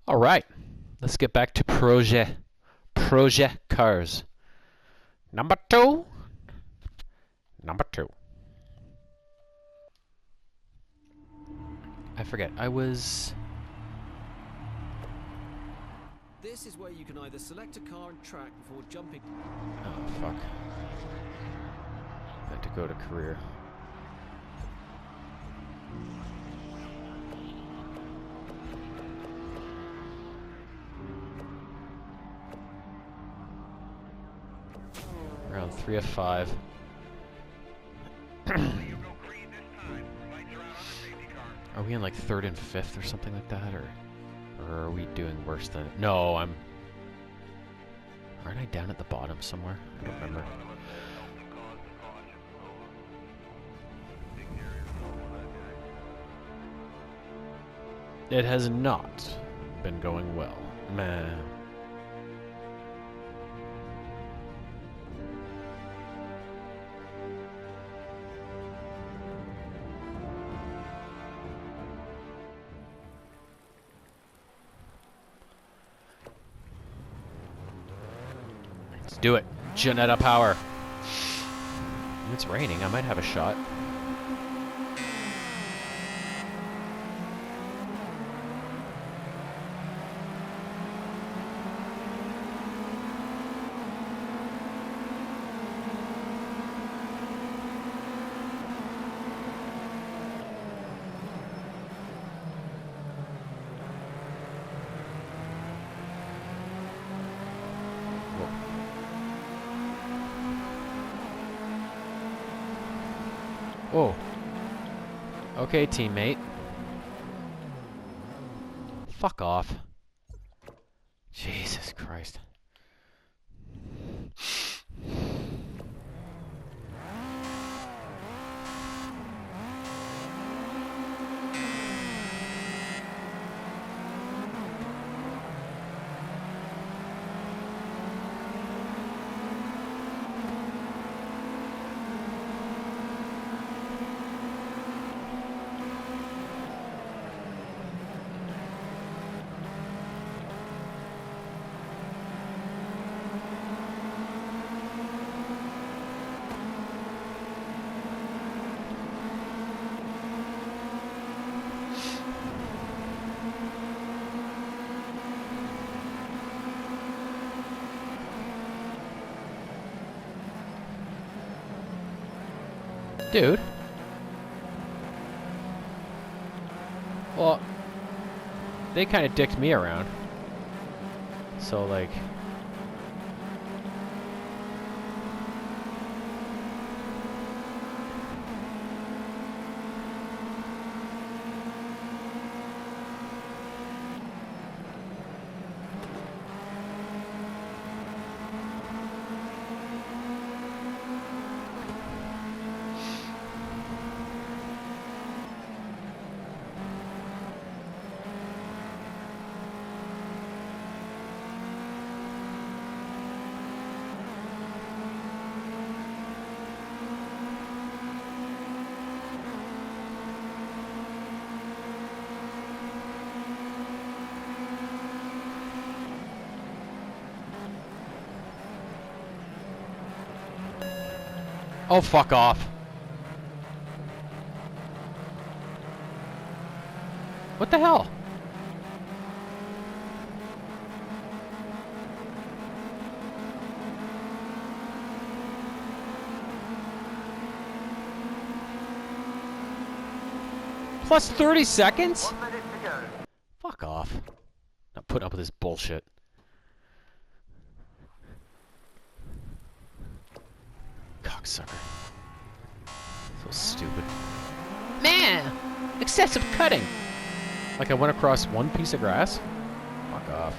All right, let's get back to Project Cars. Number two. Number two. I forget. I was. This is where you can either select a car and track before jumping. Oh fuck. I had to go to career. Round 3 of 5. Are we in like 3rd and 5th or something like that, or are we doing worse than? No, aren't I down at the bottom somewhere? I don't remember. It has not been going well, man. Let's do it. Janetta power. It's raining. I might have a shot. Whoa. Okay, teammate. Fuck off. Jesus Christ. Dude. Well, they kind of dicked me around. So, like... Oh, fuck off. What the hell? Plus 30 seconds? 1 minute to go. Fuck off. Not putting up with this bullshit. Cocksucker. So stupid. Man! Excessive cutting! Like I went across one piece of grass? Fuck off.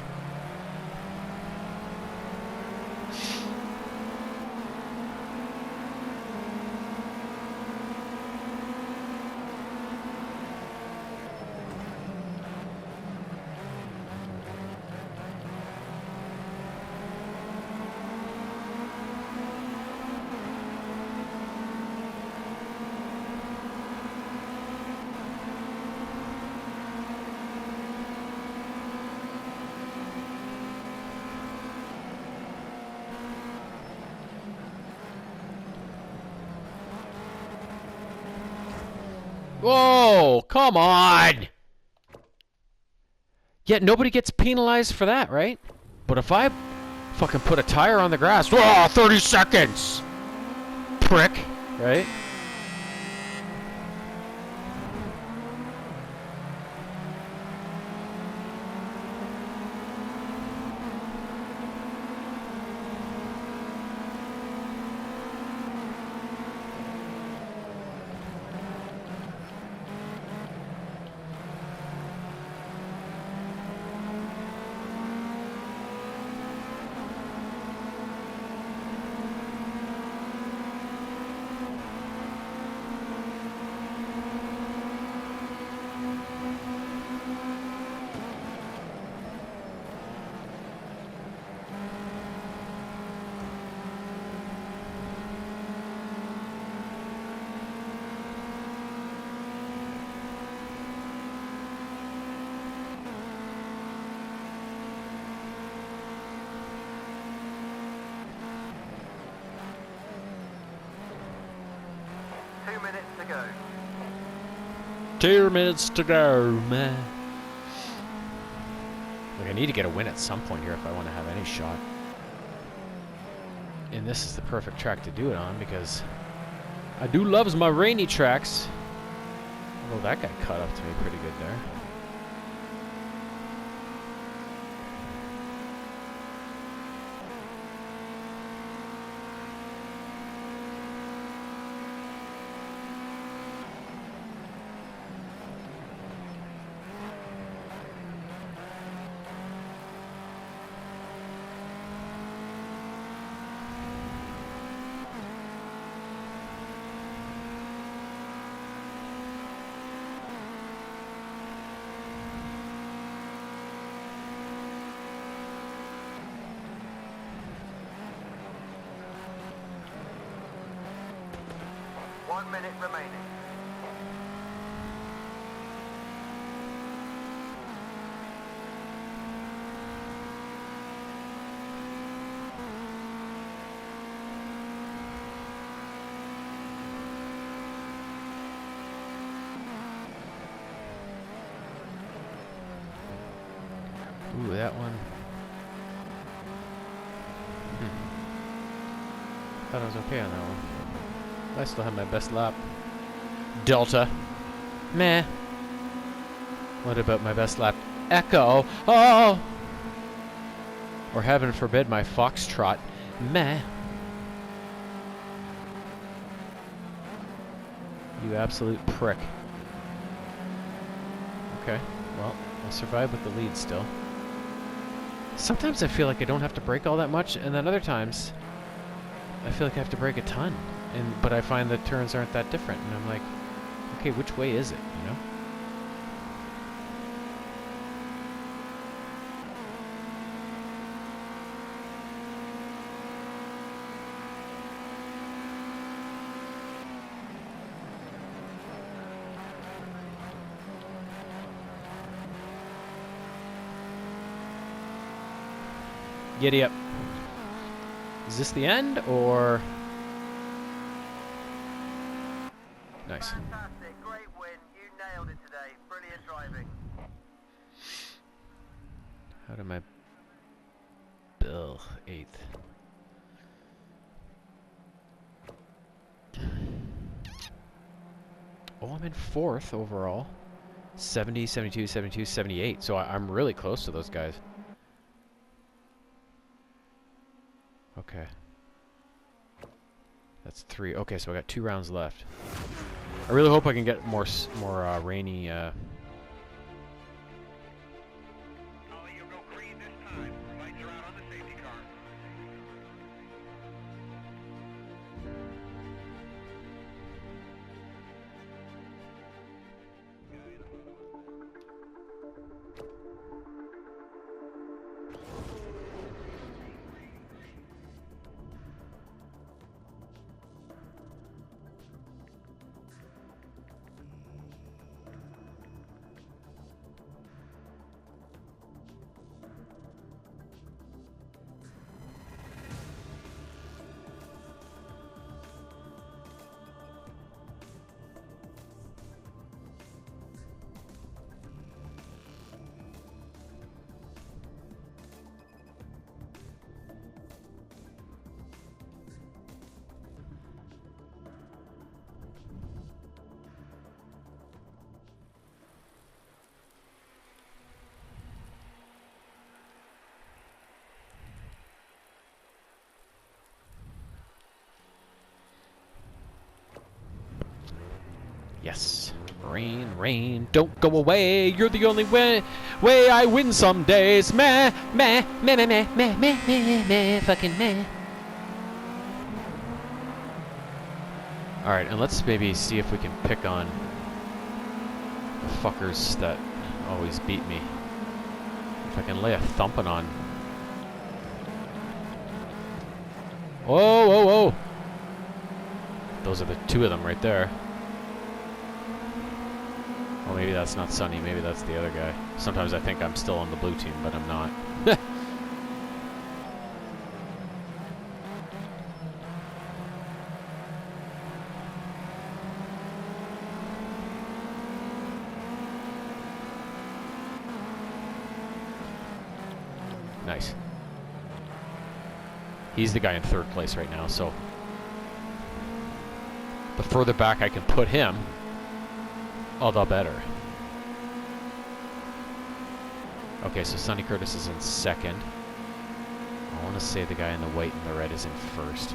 Whoa, come on! Yet nobody gets penalized for that, right? But if I fucking put a tire on the grass, whoa, 30 seconds! Prick, right? To go. 2 minutes to go, man. Like, I need to get a win at some point here if I want to have any shot. And this is the perfect track to do it on because I do loves my rainy tracks. Although that guy caught up to me pretty good there. One minute remaining. Ooh, that one. Thought I was okay on that one. I still have my best lap. Delta. Meh. What about my best lap? Echo. Oh! Or heaven forbid my foxtrot. Meh. You absolute prick. Okay, well, I'll survive with the lead still. Sometimes I feel like I don't have to brake all that much, and then other times I feel like I have to brake a ton. But I find the turns aren't that different, and I'm like, okay, which way is it, you know? Giddy up. Is this the end, or... Nice. Fantastic, great win. You nailed it today. Brilliant driving. How did my bill 8th? Oh, I'm in 4th overall. 70, 72, 72, 78. So I'm really close to those guys. Okay. That's 3. Okay, so I got 2 rounds left. I really hope I can get more rainy. Ollie, you'll go green this time. Lights are out on the safety car. Yes. Rain, rain, don't go away. You're the only way I win some days. Meh, meh, meh, meh, meh, meh, meh, meh, meh, fucking meh. Alright, and let's maybe see if we can pick on the fuckers that always beat me. If I can lay a thumping on. Whoa, whoa, whoa! Those are the two of them right there. Well, maybe that's not Sonny, maybe that's the other guy. Sometimes I think I'm still on the blue team, but I'm not. Nice. He's the guy in third place right now, so the further back I can put him, all the better. Okay, so Sonny Curtis is in second. I want to say the guy in the white and the red is in first.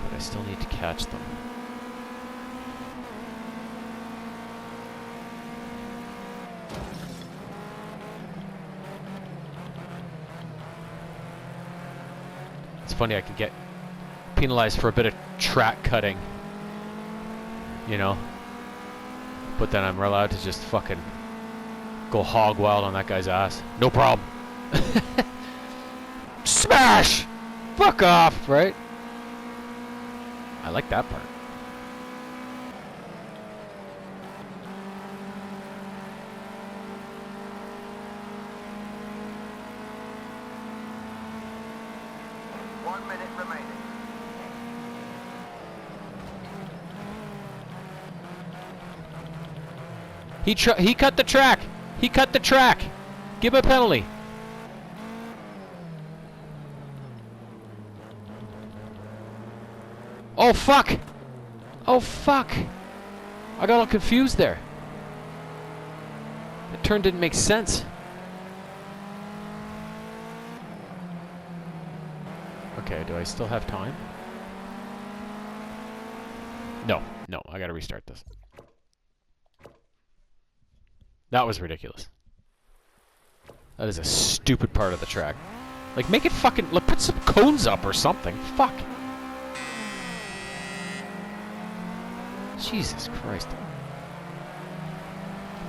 But I still need to catch them. It's funny, I could get penalized for a bit of track cutting, you know, but then I'm allowed to just fucking go hog wild on that guy's ass. No problem. Smash! Fuck off, right? I like that part. He cut the track. He cut the track. Give him a penalty. Oh fuck. Oh fuck. I got all confused there. The turn didn't make sense. Okay, do I still have time? No, I gotta restart this. That was ridiculous. That is a stupid part of the track. Like, make it fucking... Like, put some cones up or something. Fuck. Jesus Christ.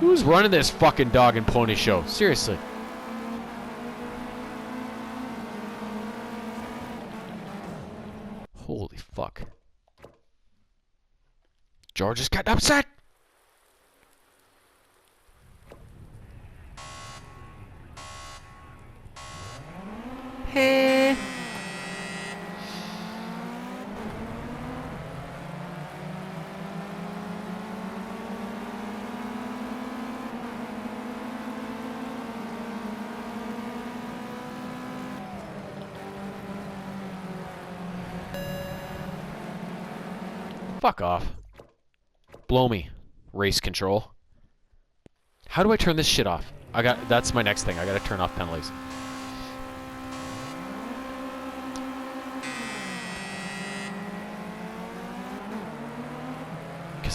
Who's running this fucking dog and pony show? Seriously. Holy fuck. George is getting upset! Hey. Fuck off. Blow me. Race control. How do I turn this shit off? That's my next thing. I gotta turn off penalties.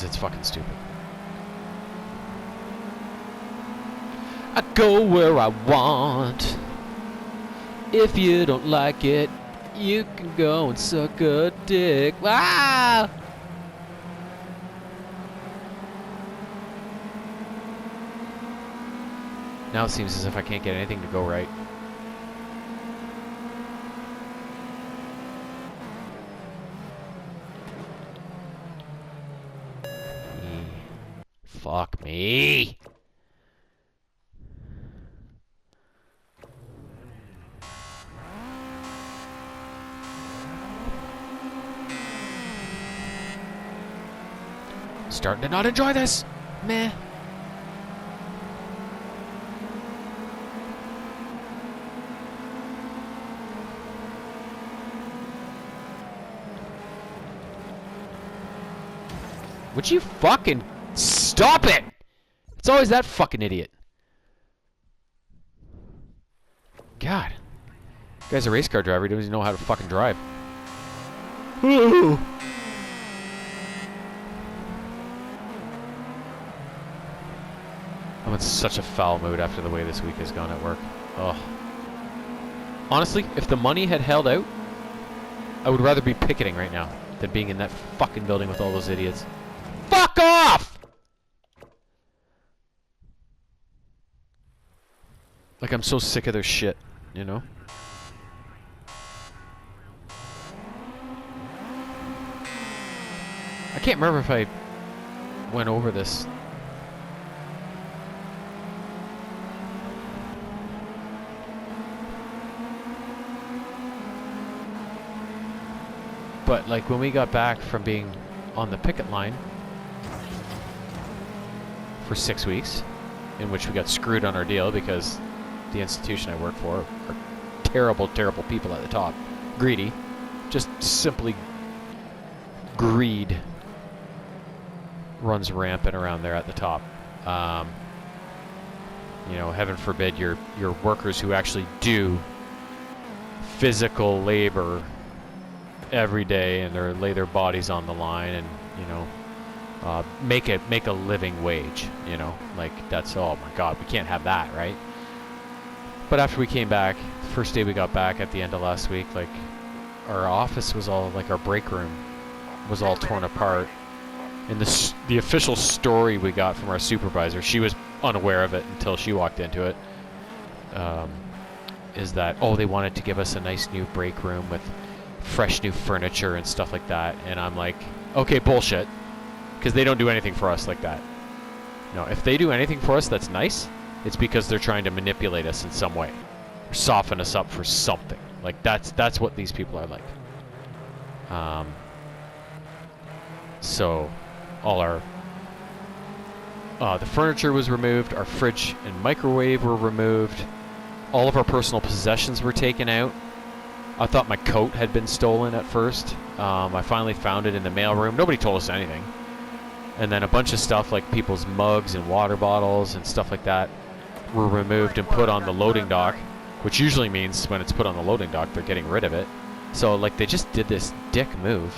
It's fucking stupid. I go where I want. If you don't like it, you can go and suck a dick. Ah! Now it seems as if I can't get anything to go right. Fuck me. Starting to not enjoy this. Meh. Would you fucking Stop it! It's always that fucking idiot. God. Guy's a race car driver. He doesn't even know how to fucking drive. I'm in such a foul mood after the way this week has gone at work. Ugh. Honestly, if the money had held out, I would rather be picketing right now than being in that fucking building with all those idiots. Fuck off! Like, I'm so sick of their shit, you know? I can't remember if I went over this. But, like, when we got back from being on the picket line for 6 weeks, in which we got screwed on our deal because the institution I work for are terrible, terrible people at the top. Greedy. Just simply greed runs rampant around there at the top. You know, heaven forbid your workers who actually do physical labor every day and lay their bodies on the line and, you know, make a living wage, you know, like that's, oh my God, we can't have that, right? But after we came back, first day we got back at the end of last week, like our office was all, like our break room was all torn apart. And the official story we got from our supervisor, she was unaware of it until she walked into it, is that, oh, they wanted to give us a nice new break room with fresh new furniture and stuff like that. And I'm like, okay, bullshit, because they don't do anything for us like that. No, if they do anything for us that's nice, it's because they're trying to manipulate us in some way, or soften us up for something. Like that's what these people are like. So all our the furniture was removed, our fridge and microwave were removed, all of our personal possessions were taken out. I thought my coat had been stolen at first. I finally found it in the mailroom. Nobody told us anything. And then a bunch of stuff like people's mugs and water bottles and stuff like that were removed and put on the loading dock, which usually means when it's put on the loading dock, they're getting rid of it. So like they just did this dick move.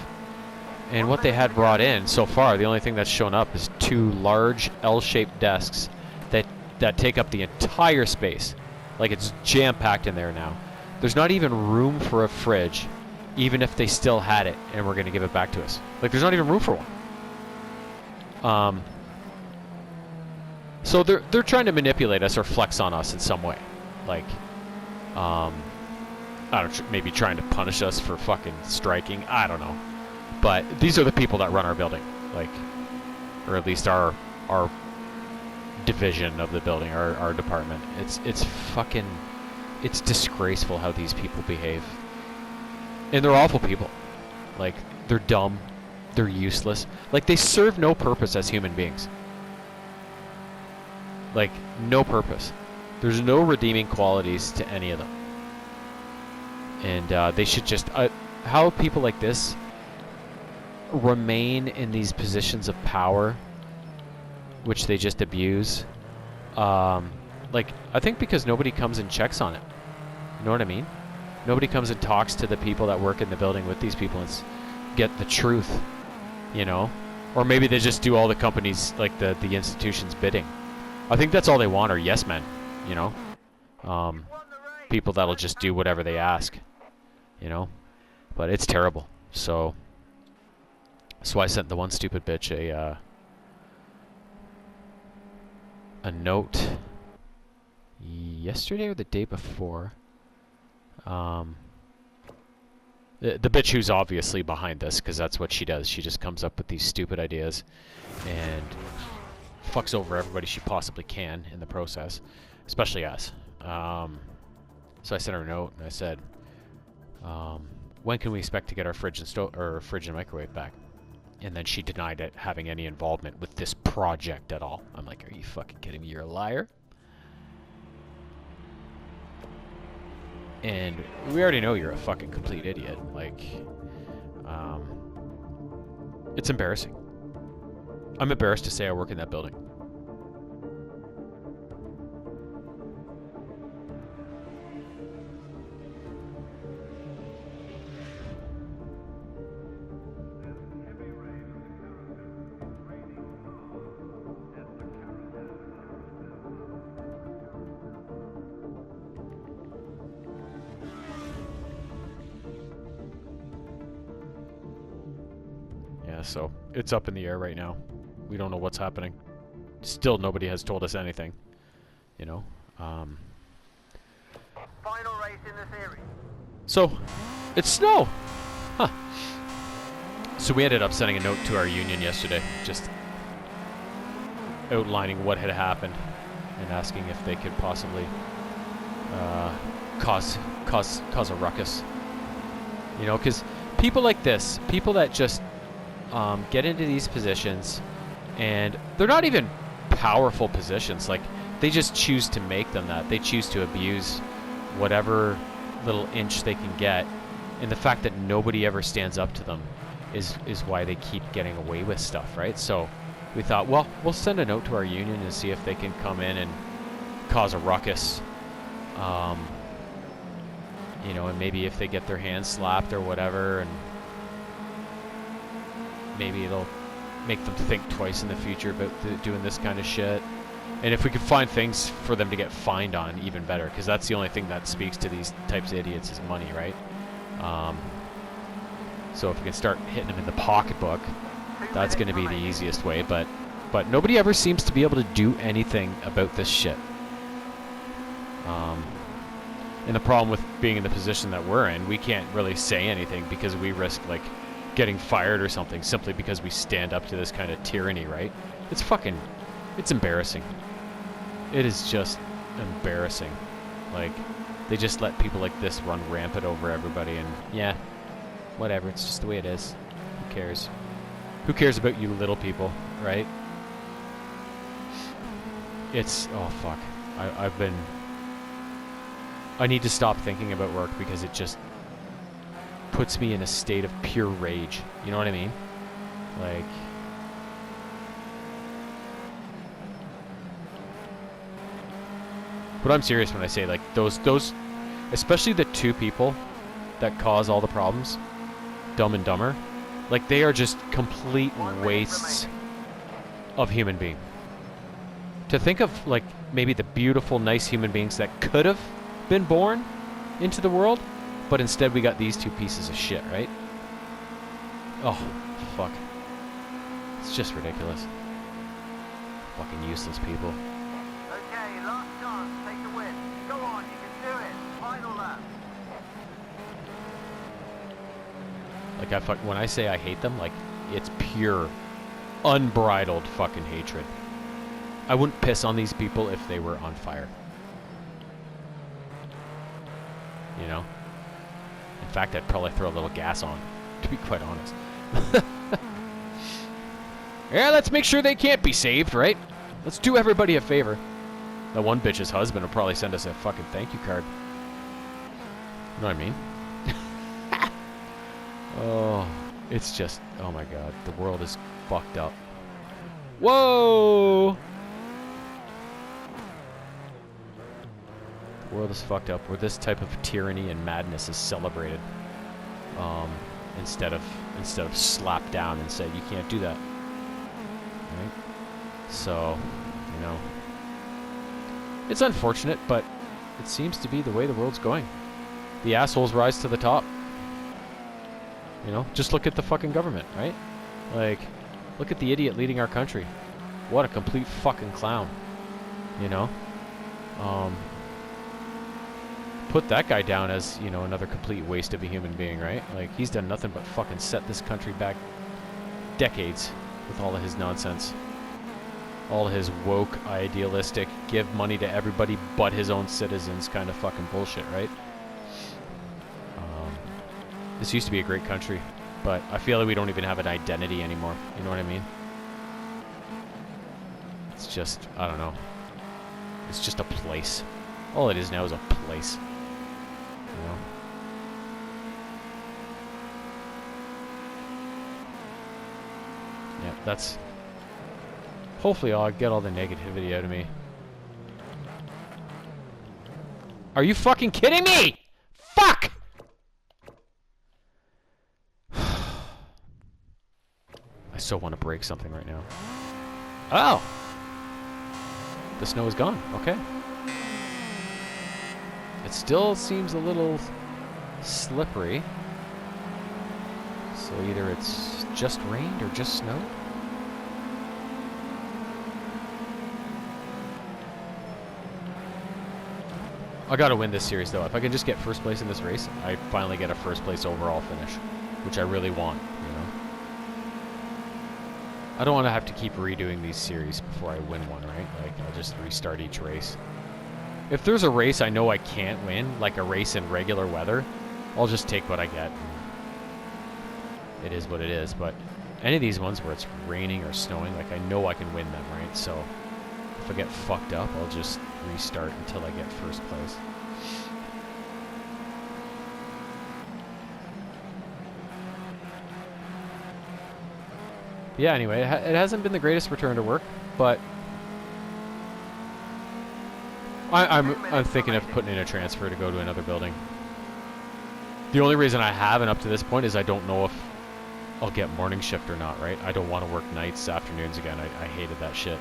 And what they had brought in so far, the only thing that's shown up is 2 large L-shaped desks that take up the entire space. Like it's jam-packed in there now. There's not even room for a fridge, even if they still had it and were going to give it back to us. Like there's not even room for one. So they're trying to manipulate us or flex on us in some way. Like, I don't, maybe trying to punish us for fucking striking. I don't know. But these are the people that run our building, like, or at least our division of the building, our department. It's fucking, it's disgraceful how these people behave. And they're awful people. Like, they're dumb, they're useless. Like, they serve no purpose as human beings. Like, no purpose. There's no redeeming qualities to any of them. And they should just, how people like this remain in these positions of power, which they just abuse. Like, I think because nobody comes and checks on it. You know what I mean? Nobody comes and talks to the people that work in the building with these people and get the truth, you know? Or maybe they just do all the companies, like the institution's bidding. I think that's all they want are yes men, you know? People that'll just do whatever they ask, you know? But it's terrible. So I sent the one stupid bitch a note yesterday or the day before. The bitch who's obviously behind this, because that's what she does. She just comes up with these stupid ideas and fucks over everybody she possibly can in the process, especially us. So I sent her a note and I said, when can we expect to get our fridge and microwave back? And then she denied it having any involvement with this project at all. I'm like, are you fucking kidding me? You're a liar. And we already know you're a fucking complete idiot. Like, it's embarrassing. I'm embarrassed to say I work in that building. Yeah, so it's up in the air right now. We don't know what's happening. Still, nobody has told us anything. You know. Final race in the series. So, it's snow. Huh. So we ended up sending a note to our union yesterday, just outlining what had happened and asking if they could possibly cause a ruckus. You know, because people like this, people that just get into these positions, and they're not even powerful positions. Like, they just choose to make them that. They choose to abuse whatever little inch they can get, and the fact that nobody ever stands up to them is why they keep getting away with stuff, right? So we thought, well, we'll send a note to our union and see if they can come in and cause a ruckus. You know, and maybe if they get their hands slapped or whatever, and maybe it'll make them think twice in the future about doing this kind of shit. And if we could find things for them to get fined on, even better, because that's the only thing that speaks to these types of idiots is money, right? So if we can start hitting them in the pocketbook, that's going to be the easiest way. But nobody ever seems to be able to do anything about this shit. And the problem with being in the position that we're in, we can't really say anything because we risk, like, getting fired or something simply because we stand up to this kind of tyranny, right? It's embarrassing. It is just embarrassing. Like, they just let people like this run rampant over everybody, and yeah, whatever, it's just the way it is. Who cares? Who cares about you little people, right? It's, oh fuck. I need to stop thinking about work because it just puts me in a state of pure rage. You know what I mean? Like, but I'm serious when I say, like, those, especially the two people that cause all the problems, Dumb and Dumber, like, they are just complete wastes of human being. To think of, like, maybe the beautiful, nice human beings that could have been born into the world, but instead we got these two pieces of shit, right? Oh, fuck. It's just ridiculous. Fucking useless people. Okay, last chance. Take the win. Go on, you can do it. Final lap. Like, when I say I hate them, like, it's pure, unbridled fucking hatred. I wouldn't piss on these people if they were on fire. You know? In fact, I'd probably throw a little gas on, to be quite honest. Yeah, let's make sure they can't be saved, right? Let's do everybody a favor. That one bitch's husband will probably send us a fucking thank you card. You know what I mean? Oh, it's just, oh my god, the world is fucked up. Whoa! The world is fucked up where this type of tyranny and madness is celebrated, instead of slapped down and said you can't do that. Right? So, you know, it's unfortunate, but it seems to be the way the world's going. The assholes rise to the top. You know, just look at the fucking government, right? Like, look at the idiot leading our country. What a complete fucking clown. You know? Put that guy down as, you know, another complete waste of a human being, right? Like, he's done nothing but fucking set this country back decades with all of his nonsense. All of his woke, idealistic, give money to everybody but his own citizens kind of fucking bullshit, right? This used to be a great country, but I feel like we don't even have an identity anymore. You know what I mean? It's just, I don't know. It's just a place. All it is now is a place. You know? Yeah, Hopefully I'll get all the negativity out of me. Are you fucking kidding me? Fuck! I so want to break something right now. Oh! The snow is gone. Okay. It still seems a little slippery. So either it's just rained or just snowed. I gotta win this series though. If I can just get first place in this race, I finally get a first place overall finish, which I really want, you know. I don't want to have to keep redoing these series before I win one, right? Like, I'll just restart each race. If there's a race I know I can't win, like a race in regular weather, I'll just take what I get. It is what it is, but any of these ones where it's raining or snowing, like I know I can win them, right? So if I get fucked up, I'll just restart until I get first place. Yeah, anyway, it hasn't been the greatest return to work, but I'm thinking of putting in a transfer to go to another building. The only reason I haven't up to this point is I don't know if I'll get morning shift or not, right? I don't want to work nights, afternoons again. I hated that shit.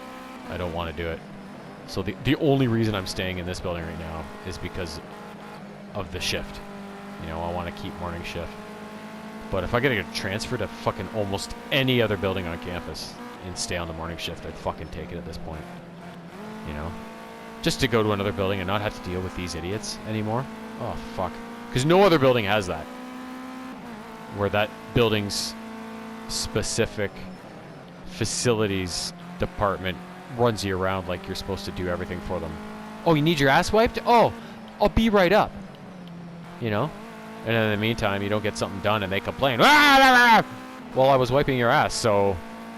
I don't want to do it. So the only reason I'm staying in this building right now is because of the shift. You know, I want to keep morning shift. But if I get a transfer to fucking almost any other building on campus and stay on the morning shift, I'd fucking take it at this point. You know? Just to go to another building and not have to deal with these idiots anymore. Oh, fuck. Because no other building has that. Where that building's specific facilities department runs you around like you're supposed to do everything for them. Oh, you need your ass wiped? Oh, I'll be right up. You know? And in the meantime, you don't get something done and they complain. Well, I was wiping your ass, so,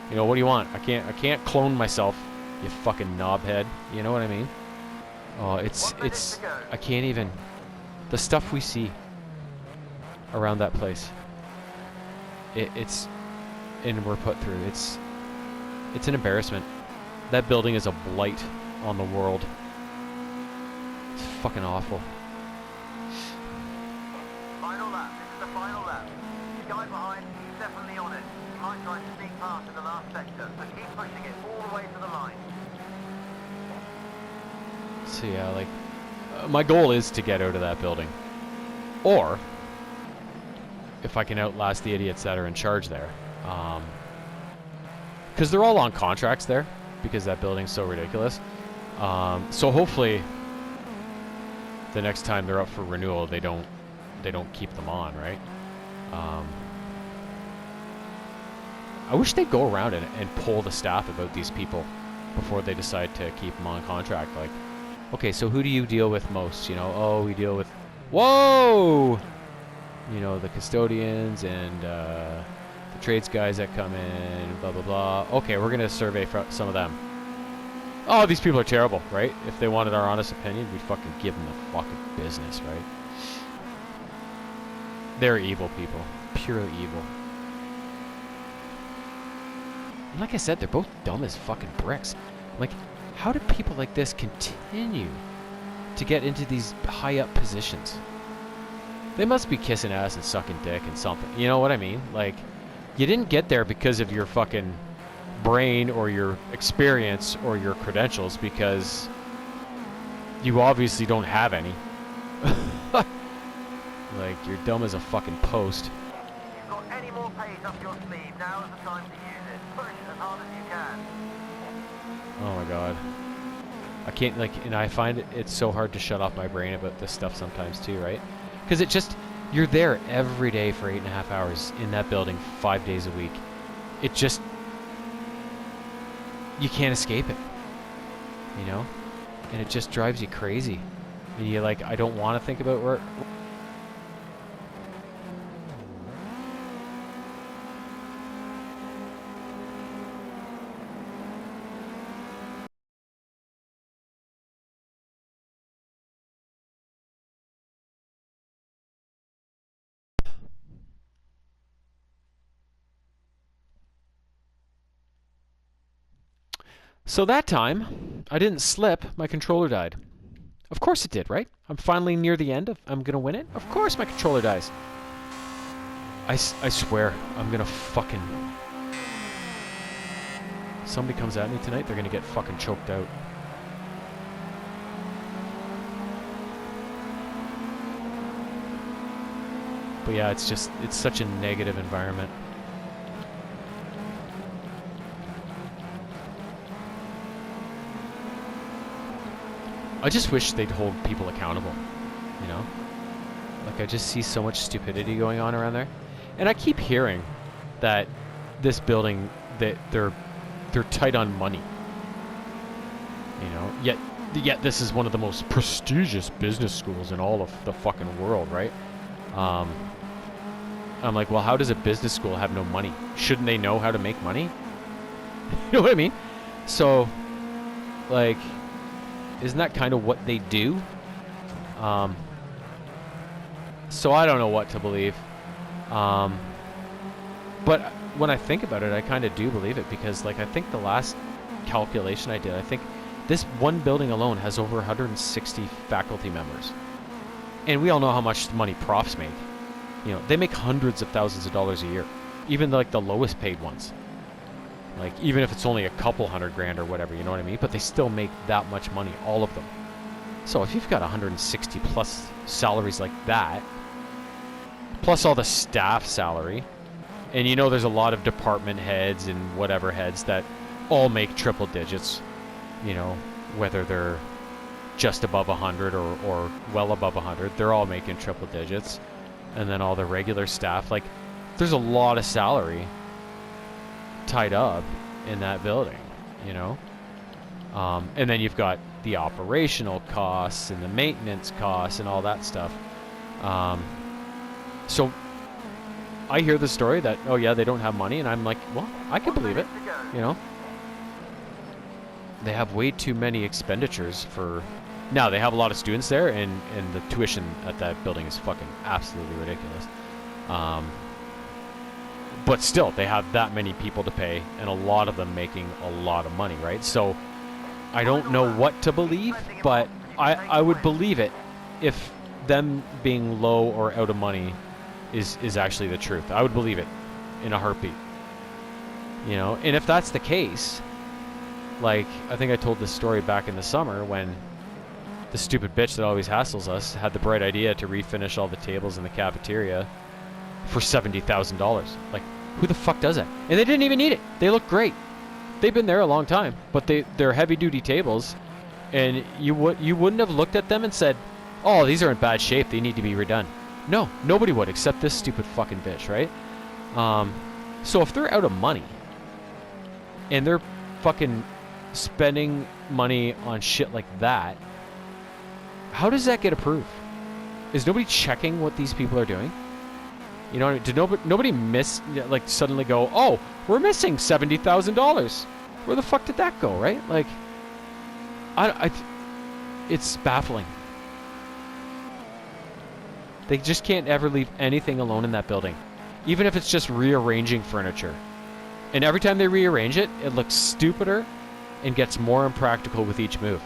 you know, what do you want? I can't clone myself, you fucking knobhead. You know what I mean? Oh, it's I can't even. The stuff we see around that place. It's and we're put through. It's an embarrassment. That building is a blight on the world. It's fucking awful. Final lap. This is the final lap. The guy behind, he's definitely on it. He might try to sneak past in the last sector, so keep pushing it all the way to the line. So yeah, like, my goal is to get out of that building. Or, if I can outlast the idiots that are in charge there. Because they're all on contracts there, because that building's so ridiculous. So hopefully, the next time they're up for renewal, they don't keep them on, right? I wish they'd go around and poll the staff about these people before they decide to keep them on contract. Like, okay, so who do you deal with most? You know, oh, we deal with, whoa! You know, the custodians and the trades guys that come in, blah, blah, blah. Okay, we're going to survey some of them. Oh, these people are terrible, right? If they wanted our honest opinion, we'd fucking give them the fucking business, right? They're evil people. Pure evil. And like I said, they're both dumb as fucking bricks. Like, how do people like this continue to get into these high up positions? They must be kissing ass and sucking dick and something. You know what I mean? Like, you didn't get there because of your fucking brain or your experience or your credentials, because you obviously don't have any. Like, you're dumb as a fucking post. If you've got any more pace up your sleeve, now is the time to use it. Push as hard as you can. Oh my god. I can't, like, and I find it's so hard to shut off my brain about this stuff sometimes too, right? Because it just, you're there every day for 8.5 hours in that building 5 days a week. It just, you can't escape it, you know? And it just drives you crazy. And you're like, I don't want to think about where. So that time, I didn't slip. My controller died. Of course it did, right? I'm finally near the end. I'm going to win it. Of course my controller dies. I swear, I'm going to fucking... Somebody comes at me tonight, they're going to get fucking choked out. But yeah, it's such a negative environment. I just wish they'd hold people accountable, you know? Like, I just see so much stupidity going on around there. And I keep hearing that this building, that they're tight on money. You know? Yet this is one of the most prestigious business schools in all of the fucking world, right? I'm like, well, how does a business school have no money? Shouldn't they know how to make money? You know what I mean? So, like... Isn't that kind of what they do? So I don't know what to believe. But when I think about it, I kind of do believe it because, like, I think the last calculation I did, I think this one building alone has over 160 faculty members. And we all know how much money profs make. You know, they make hundreds of thousands of dollars a year. Even, like, the lowest paid ones. Like, even if it's only a couple $100,000 or whatever, you know what I mean? But they still make that much money, all of them. So if you've got 160 plus salaries like that, plus all the staff salary, and you know there's a lot of department heads and whatever heads that all make triple digits, you know, whether they're just above 100 or well above 100, they're all making triple digits. And then all the regular staff, like, there's a lot of salary tied up in that building, you know? And then you've got the operational costs and the maintenance costs and all that stuff. So I hear the story that, oh yeah, they don't have money, and I'm like, well, I can believe it, you know? They have way too many expenditures for... Now, they have a lot of students there, and the tuition at that building is fucking absolutely ridiculous. But still, they have that many people to pay, and a lot of them making a lot of money, right? So, I don't know what to believe, but I would believe it if them being low or out of money is actually the truth. I would believe it in a heartbeat. You know? And if that's the case, like, I think I told this story back in the summer when the stupid bitch that always hassles us had the bright idea to refinish all the tables in the cafeteria for $70,000. Like, who the fuck does that? And they didn't even need it. They look great. They've been there a long time, but they're heavy-duty tables, and you wouldn't have looked at them and said, "Oh, these are in bad shape. They need to be redone." No, nobody would except this stupid fucking bitch, right? So if they're out of money and they're fucking spending money on shit like that, how does that get approved? Is nobody checking what these people are doing? You know, did nobody like suddenly go, oh, we're missing $70,000. Where the fuck did that go, right? Like, it's baffling. They just can't ever leave anything alone in that building, even if it's just rearranging furniture. And every time they rearrange it, it looks stupider and gets more impractical with each move.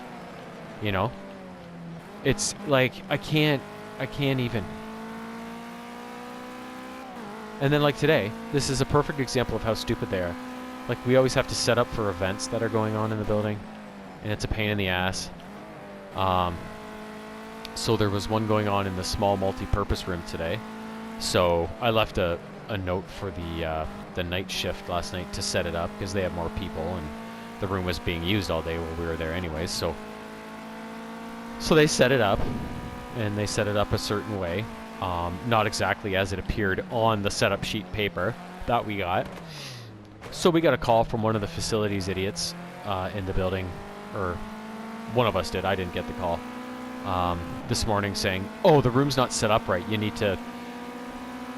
You know? It's like, I can't even. And then, like, today, this is a perfect example of how stupid they are. Like, we always have to set up for events that are going on in the building, and it's a pain in the ass. So there was one going on in the small multi-purpose room today. So I left a note for the night shift last night to set it up because they have more people, and the room was being used all day while we were there anyways. So they set it up, and they set it up a certain way. Not exactly as it appeared on the setup sheet paper that we got. So we got a call from one of the facilities idiots in the building, or one of us did. I didn't get the call this morning saying, oh, the room's not set up right. You need to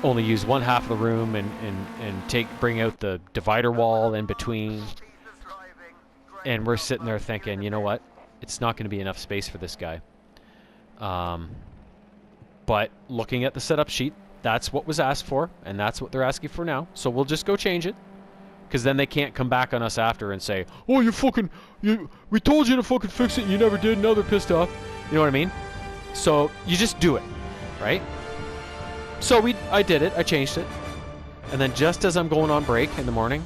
only use one half of the room and bring out the divider wall in between. And we're sitting there thinking, you know what? It's not going to be enough space for this guy. But looking at the setup sheet, that's what was asked for, and that's what they're asking for now. So we'll just go change it. Because then they can't come back on us after and say, oh, we told you to fucking fix it and you never did, now they're pissed off. You know what I mean? So you just do it, right? So I did it, I changed it. And then just as I'm going on break in the morning,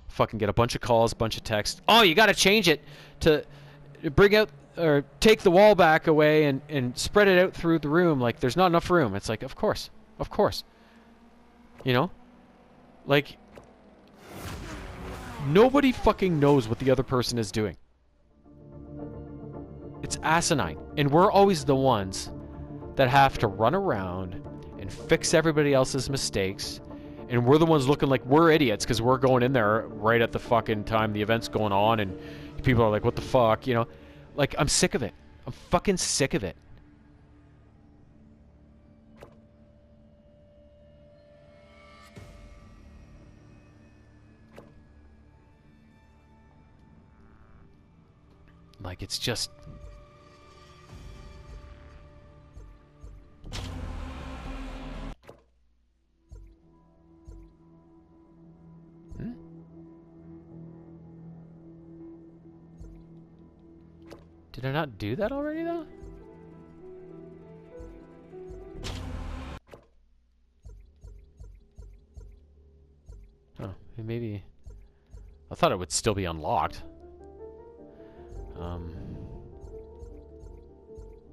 fucking get a bunch of calls, a bunch of texts. Oh, you gotta change it to bring out, or take the wall back away and spread it out through the room. Like, there's not enough room. It's like, of course. You know? Like, nobody fucking knows what the other person is doing. It's asinine. And we're always the ones that have to run around and fix everybody else's mistakes. And we're the ones looking like we're idiots because we're going in there right at the fucking time the event's going on and people are like, what the fuck, you know? Like, I'm sick of it. I'm fucking sick of it. Like, it's just... Did I not do that already, though? Oh, maybe... I thought it would still be unlocked.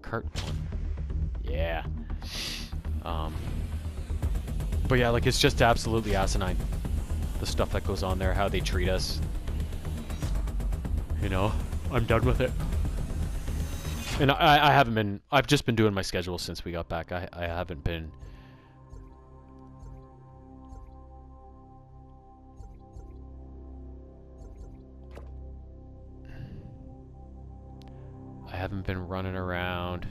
Cart one. Yeah. But yeah, like, it's just absolutely asinine. The stuff that goes on there, how they treat us. You know, I'm done with it. And I haven't been... I've just been doing my schedule since we got back. I haven't been... I haven't been running around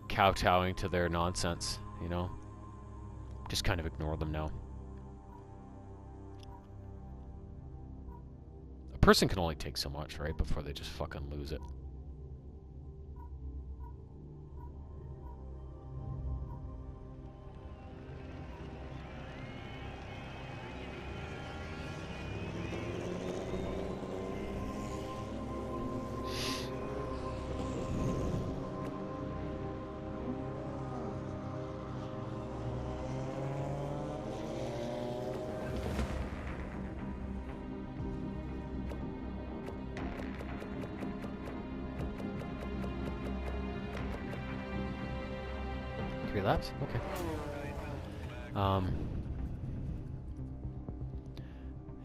kowtowing to their nonsense, you know? Just kind of ignore them now. A person can only take so much, right? Before they just fucking lose it. Laps? Okay.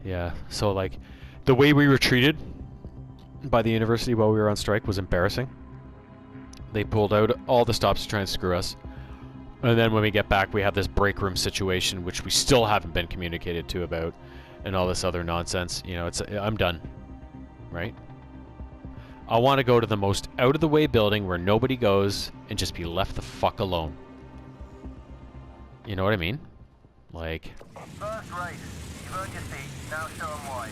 Yeah, so like the way we were treated by the university while we were on strike was embarrassing. They pulled out all the stops to try and screw us. And then when we get back, we have this break room situation, which we still haven't been communicated to about, and all this other nonsense. You know, I'm done. Right? I want to go to the most out-of-the-way building where nobody goes and just be left the fuck alone. You know what I mean? Like... First race. You've earned your seat. Now show them why.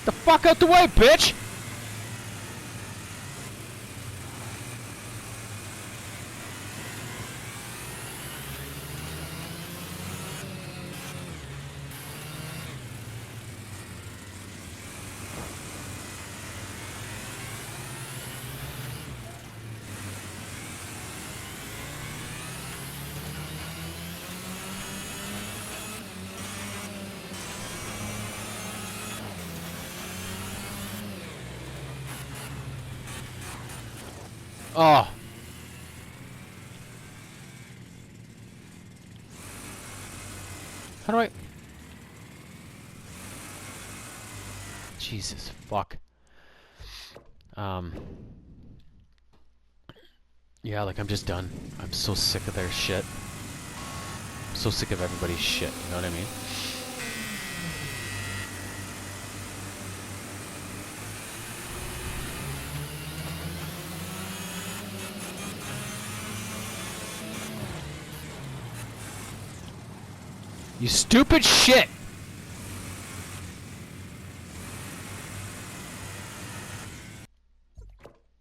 The fuck out the way, bitch! Oh. How do I... Jesus, fuck. Yeah, like, I'm just done. I'm so sick of their shit. I'm so sick of everybody's shit, you know what I mean? You stupid shit!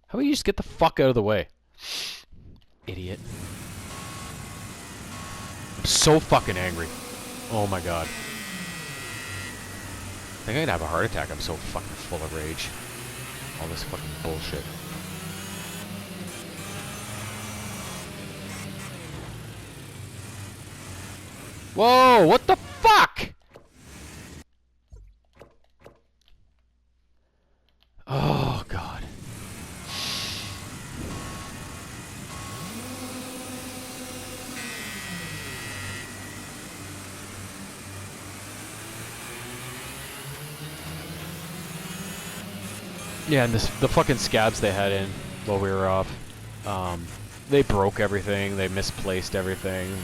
How about you just get the fuck out of the way? Idiot. I'm so fucking angry. Oh my god. I think I'd have a heart attack. I'm so fucking full of rage. All this fucking bullshit. Whoa, what the fuck? Oh god. Yeah, and the fucking scabs they had in while we were off, they broke everything, they misplaced everything,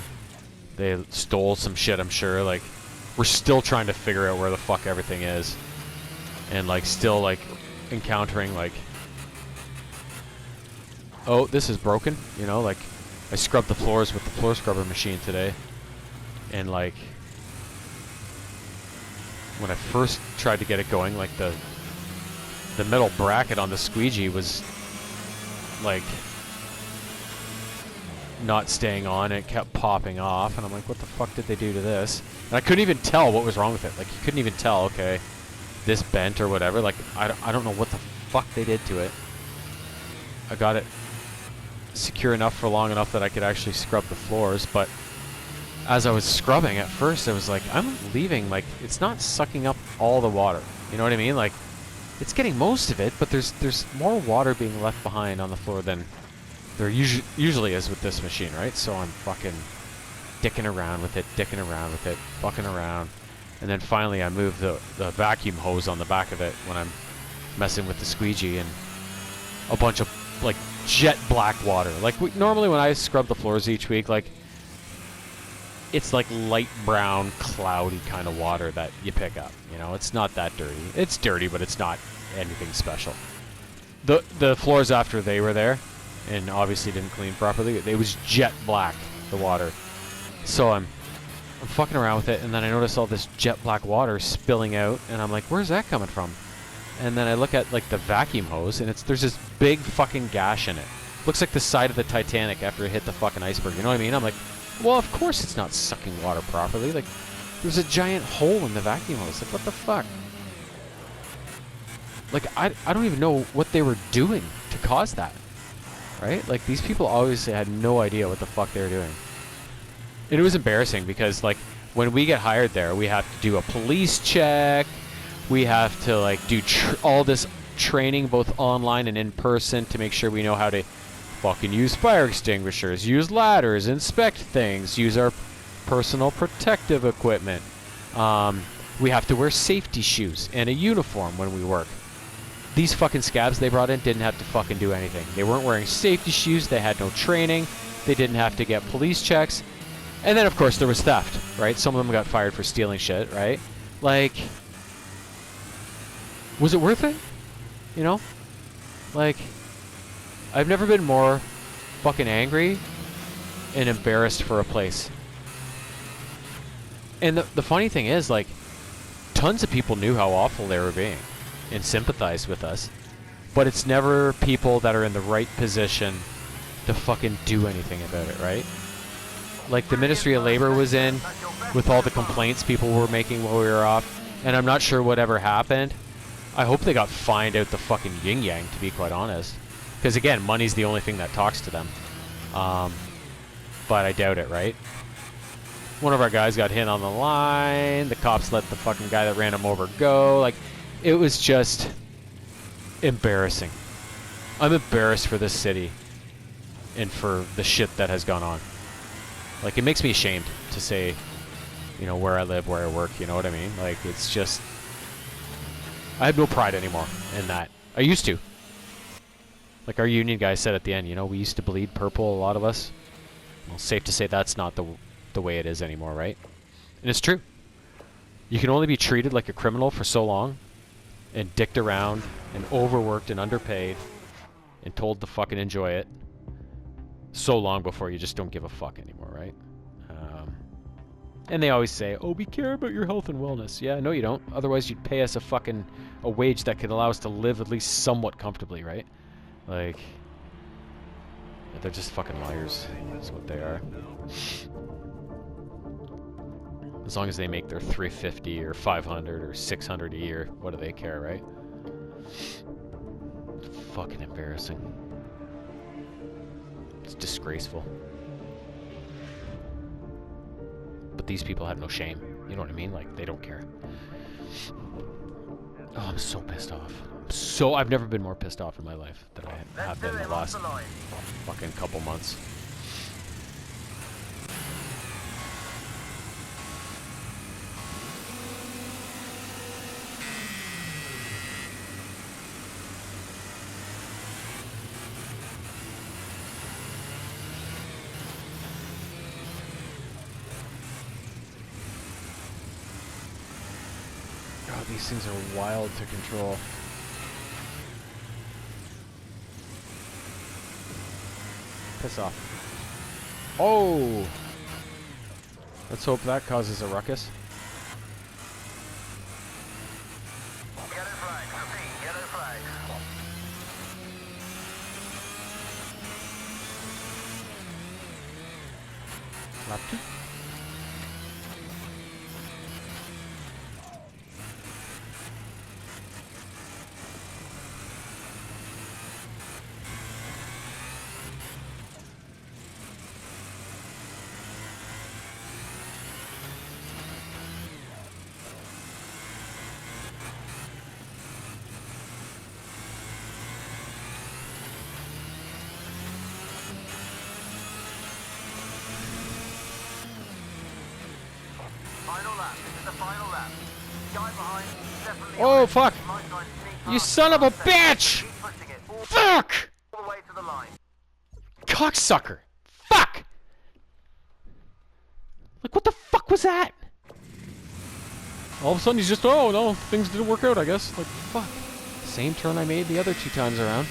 they stole some shit, I'm sure. Like, we're still trying to figure out where the fuck everything is. And, like, still, like, encountering, like, oh, this is broken, you know, like, I scrubbed the floors with the floor scrubber machine today. And, like, when I first tried to get it going, like, the metal bracket on the squeegee was like not staying on. It kept popping off, and I'm like, what the fuck did they do to this? And I couldn't even tell what was wrong with it. Like, you couldn't even tell, okay, this bent or whatever. Like, I don't know what the fuck they did to it. I got it secure enough for long enough that I could actually scrub the floors, but as I was scrubbing at first, I was like, I'm leaving, like, it's not sucking up all the water. You know what I mean? Like, it's getting most of it, but there's more water being left behind on the floor than there usually is with this machine, right? So I'm fucking dicking around with it, fucking around. And then finally I move the vacuum hose on the back of it when I'm messing with the squeegee, and a bunch of, like, jet black water. Like, normally when I scrub the floors each week, like, it's like light brown, cloudy kind of water that you pick up. You know, it's not that dirty. It's dirty, but it's not anything special. The floors after they were there, and obviously didn't clean properly, it was jet black, the water. So I'm fucking around with it, and then I notice all this jet black water spilling out, and I'm like, where's that coming from? And then I look at, like, the vacuum hose, and there's this big fucking gash in it. Looks like the side of the Titanic after it hit the fucking iceberg. You know what I mean? I'm like, well, of course it's not sucking water properly. Like, there's a giant hole in the vacuum hose. Like, what the fuck? Like, I don't even know what they were doing to cause that. Right? Like, these people obviously had no idea what the fuck they were doing. And it was embarrassing because, like, when we get hired there, we have to do a police check. We have to, like, do all this training, both online and in person, to make sure we know how to fucking use fire extinguishers, use ladders, inspect things, use our personal protective equipment. We have to wear safety shoes and a uniform when we work. These fucking scabs they brought in didn't have to fucking do anything. They weren't wearing safety shoes, they had no training, they didn't have to get police checks. And then, of course, there was theft, right? Some of them got fired for stealing shit, right? Like, was it worth it? You know? Like, I've never been more fucking angry and embarrassed for a place. And the funny thing is, like, tons of people knew how awful they were being and sympathized with us. But it's never people that are in the right position to fucking do anything about it, right? Like, the Ministry of Labor was in with all the complaints people were making while we were off, and I'm not sure whatever happened. I hope they got fined out the fucking yin-yang, to be quite honest. Because, again, money's the only thing that talks to them. But I doubt it, right? One of our guys got hit on the line. The cops let the fucking guy that ran him over go. Like, it was just embarrassing. I'm embarrassed for this city and for the shit that has gone on. Like, it makes me ashamed to say, you know, where I live, where I work, you know what I mean? Like, it's just, I have no pride anymore in that. I used to. Like our union guy said at the end, you know, we used to bleed purple, a lot of us. Well, safe to say that's not the way it is anymore, right? And it's true. You can only be treated like a criminal for so long, and dicked around, and overworked and underpaid, and told to fucking enjoy it, so long before you just don't give a fuck anymore, right? And they always say, oh, we care about your health and wellness. Yeah, no you don't. Otherwise you'd pay us a wage that could allow us to live at least somewhat comfortably, right? Like, they're just fucking liars. That's what they are. As long as they make their $350 or $500 or $600 a year, what do they care, right? Fucking embarrassing. It's disgraceful. But these people have no shame. You know what I mean? Like, they don't care. Oh, I'm so pissed off. I've never been more pissed off in my life than I have been the last fucking couple months. God, these things are wild to control. Piss off. Oh! Let's hope that causes a ruckus. Yellow flag, repeat, yellow flag. Lap 2. Final lap, this is the final lap. Guy behind, definitely Oh, on it. fuck! Might try and sneak You past son of a the last sector. bitch! Keep pushing it Fuck! all the way to the line. Cocksucker! Fuck! Like, what the fuck was that? All of a sudden he's just, oh no, things didn't work out, I guess. Like, fuck. Same turn I made the other 2 times around.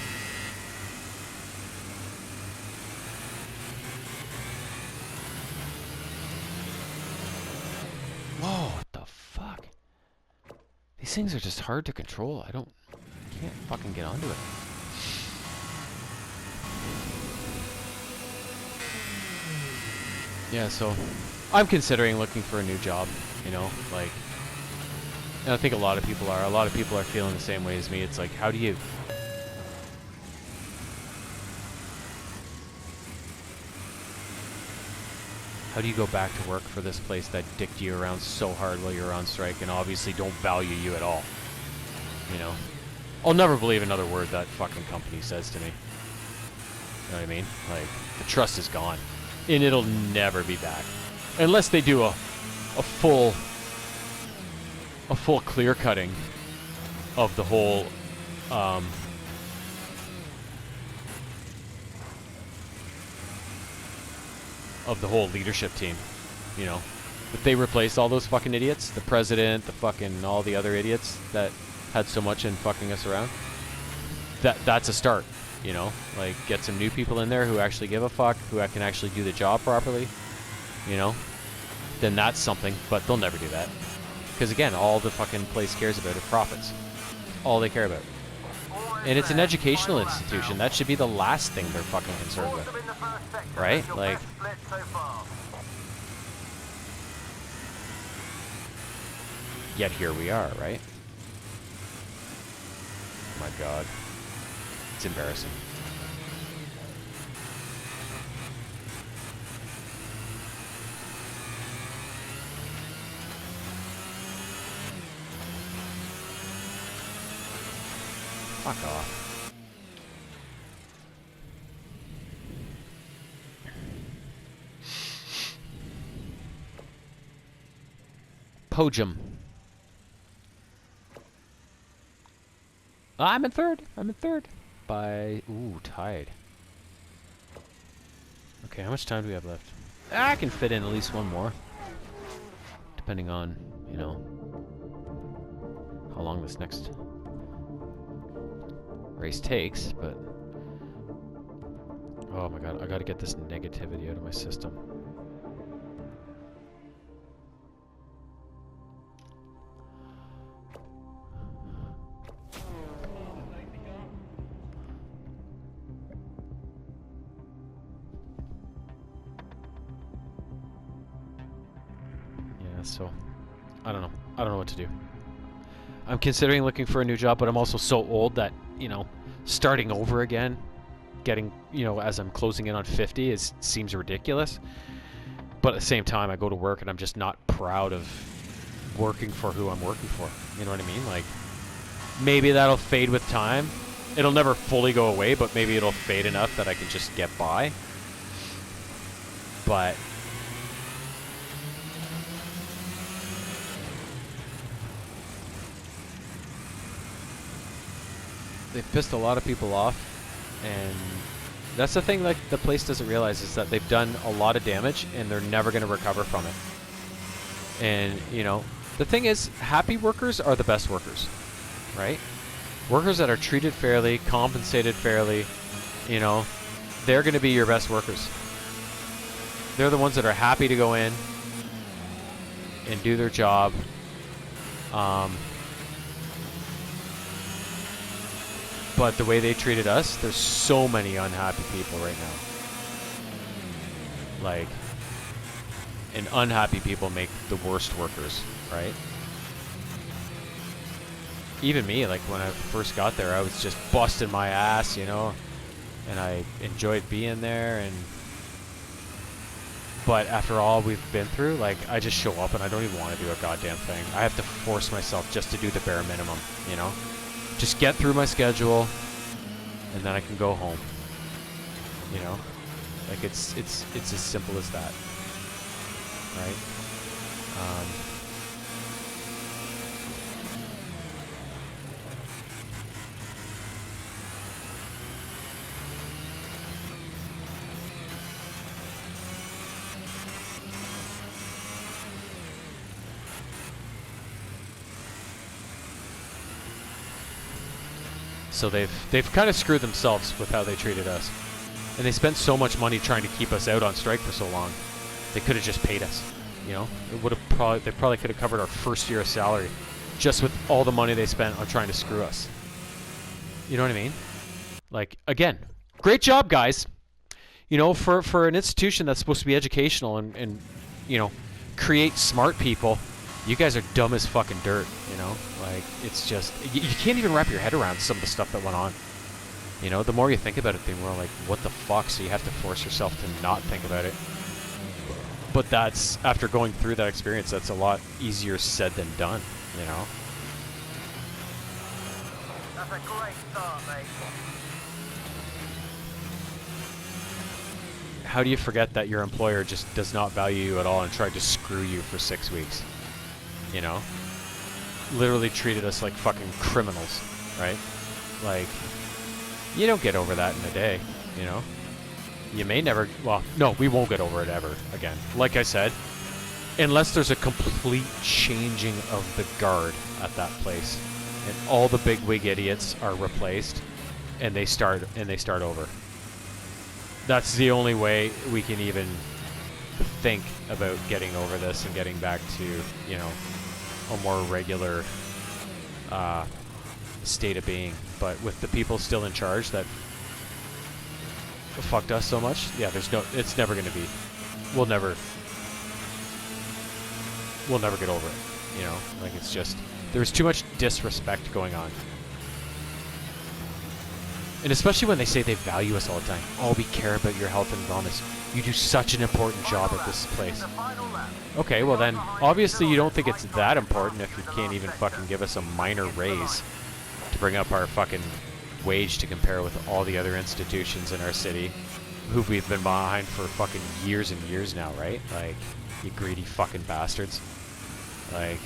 Whoa, what the fuck? These things are just hard to control. Can't fucking get onto it. Yeah, so I'm considering looking for a new job, you know, like, and I think a lot of people are. A lot of people are feeling the same way as me. It's like, how do you go back to work for this place that dicked you around so hard while you were on strike and obviously don't value you at all? You know? I'll never believe another word that fucking company says to me. You know what I mean? Like, the trust is gone. And it'll never be back. Unless they do a full clear cutting of the whole leadership team, you know. If they replace all those fucking idiots, the president, the fucking all the other idiots that had so much in fucking us around, that's a start, you know. Like, get some new people in there who actually give a fuck, who can actually do the job properly, you know. Then that's something, but they'll never do that. Because again, all the fucking place cares about is profits. All they care about. And it's an educational institution. That should be the last thing they're fucking concerned with. Right? Like, yet here we are, right? Oh my god. It's embarrassing. Fuck off. Podium. I'm in third. By... Ooh, tied. Okay, how much time do we have left? I can fit in at least one more. Depending on, you know, how long this next race takes, but... Oh my god, I gotta get this negativity out of my system. So I don't know. I don't know what to do. I'm considering looking for a new job, but I'm also so old that, you know, starting over again, getting, you know, as I'm closing in on 50 seems ridiculous. But at the same time, I go to work and I'm just not proud of working for who I'm working for. You know what I mean? Like, maybe that'll fade with time. It'll never fully go away, but maybe it'll fade enough that I can just get by. But they've pissed a lot of people off, and that's the thing, like, the place doesn't realize is that they've done a lot of damage and they're never going to recover from it. And, you know, the thing is, happy workers are the best workers, right? Workers that are treated fairly, compensated fairly, you know, they're going to be your best workers. They're the ones that are happy to go in and do their job. But the way they treated us, there's so many unhappy people right now. Like, and unhappy people make the worst workers, right? Even me, like when I first got there, I was just busting my ass, you know, and I enjoyed being there. But after all we've been through, like, I just show up and I don't even want to do a goddamn thing. I have to force myself just to do the bare minimum, you know? Just get through my schedule, and then I can go home. You know, like it's as simple as that, right? So they've kind of screwed themselves with how they treated us, and they spent so much money trying to keep us out on strike for so long. They could have just paid us, you know. It would have they probably could have covered our first year of salary, just with all the money they spent on trying to screw us. You know what I mean? Like, again, great job, guys. You know, for an institution that's supposed to be educational and you know, create smart people. You guys are dumb as fucking dirt, you know? Like, it's just, you can't even wrap your head around some of the stuff that went on. You know, the more you think about it, the more like, what the fuck? So you have to force yourself to not think about it. But that's, after going through that experience, that's a lot easier said than done, you know? That's a great start, mate. How do you forget that your employer just does not value you at all and tried to screw you for 6 weeks? You know? Literally treated us like fucking criminals, right? Like, you don't get over that in a day, you know? You may never, well, no, we won't get over it ever again. Like I said, unless there's a complete changing of the guard at that place and all the bigwig idiots are replaced and they start over. That's the only way we can even think about getting over this and getting back to, you know, a more regular state of being. But with the people still in charge that fucked us so much, yeah, it's never going to be, we'll never get over it, you know? Like, it's just, there's too much disrespect going on. And especially when they say they value us all the time. Oh, we care about your health and wellness. You do such an important job at this place. Okay, well then, obviously you don't think it's that important if you can't even fucking give us a minor raise to bring up our fucking wage to compare with all the other institutions in our city who we've been behind for fucking years and years now, right? Like, you greedy fucking bastards. Like,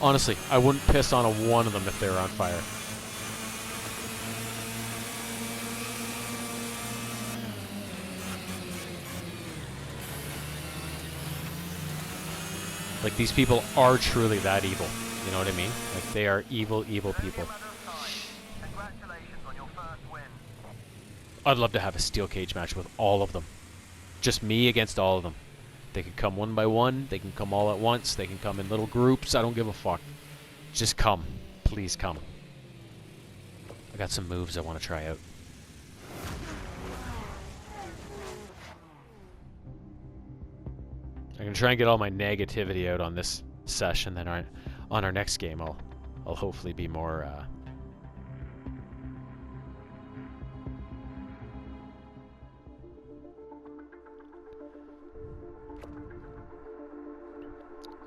honestly, I wouldn't piss on one of them if they were on fire. Like, these people are truly that evil. You know what I mean? Like, they are evil, evil people. Congratulations on your first win. I'd love to have a steel cage match with all of them. Just me against all of them. They can come one by one. They can come all at once. They can come in little groups. I don't give a fuck. Just come. Please come. I got some moves I want to try out. I I'm gonna try and get all my negativity out on this session. Then on our next game, I'll hopefully be more.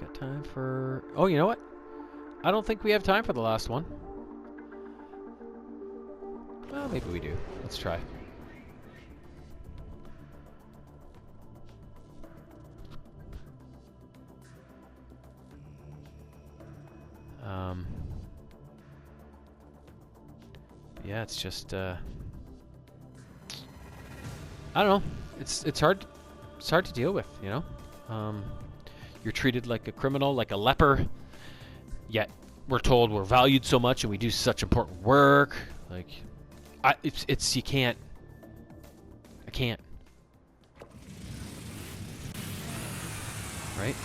Got time for... Oh, you know what? I don't think we have time for the last one. Well, maybe we do. Let's try. Yeah, it's just I don't know. It's hard to deal with, you know. You're treated like a criminal, like a leper. Yet we're told we're valued so much and we do such important work. Like, it's you can't. I can't. Right?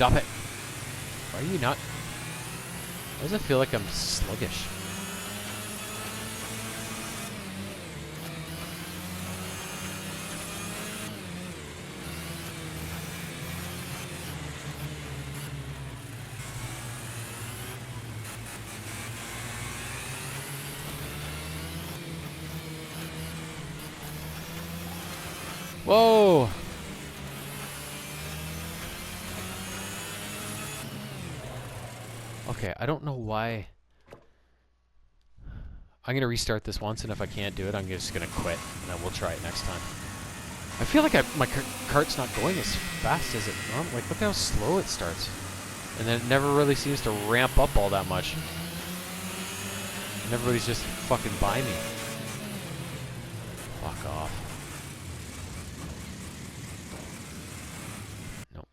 Stop it. Why are you not? Why does it feel like I'm sluggish? Whoa! Okay, I don't know why. I'm gonna restart this once, and if I can't do it, I'm just gonna quit, and then we'll try it next time. I feel like my cart's not going as fast as it normally. Like, look how slow it starts, and then it never really seems to ramp up all that much. And everybody's just fucking by me. Fuck off. Nope.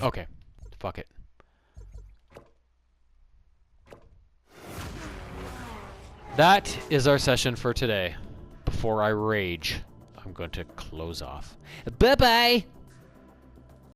Okay. Fuck it. That is our session for today. Before I rage, I'm going to close off. Bye-bye!